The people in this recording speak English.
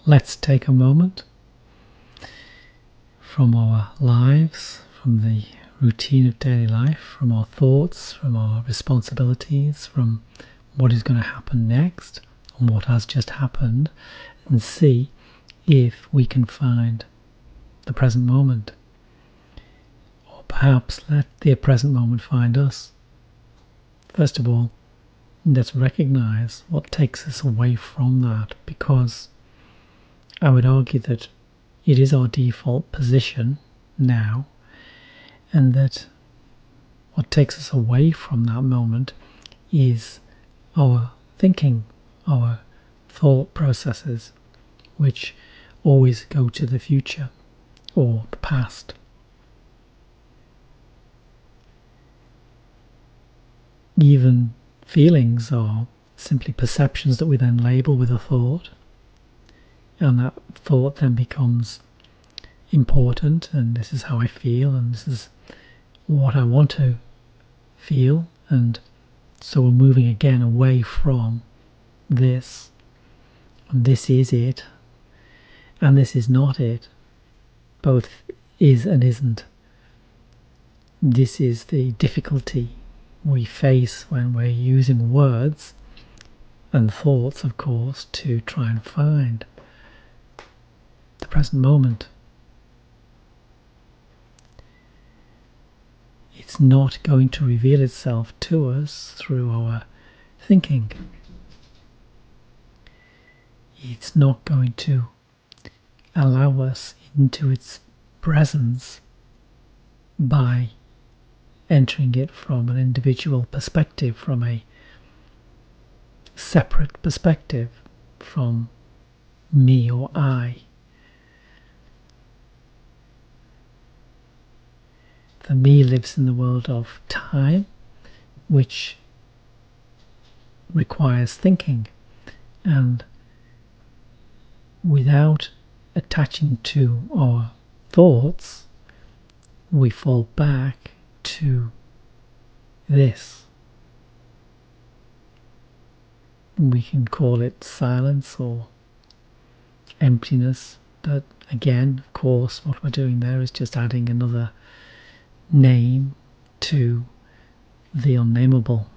let's take a moment from our lives, from the routine of daily life, from our thoughts, from our responsibilities, from what is going to happen next and what has just happened, and see if we can find the present moment. Or perhaps let the present moment find us. First of all, let's recognize what takes us away from that, because I would argue that it is our default position now, and that what takes us away from that moment is our thinking, our thought processes, which always go to the future or the past. Even feelings are simply perceptions that we then label with a thought, and that thought then becomes important, and this is how I feel, and this is what I want to feel, and so we're moving again away from this, and this is it, and this is not it. Both is and isn't. This is the difficulty we face when we're using words and thoughts, of course, to try and find the present moment. It's not going to reveal itself to us through our thinking. It's not going to allow us into its presence by entering it from an individual perspective, from a separate perspective from me or I. The me lives in the world of time, which requires thinking, and without attaching to our thoughts, we fall back to this. We can call it silence or emptiness, but again, of course, what we're doing there is just adding another name to the unnameable.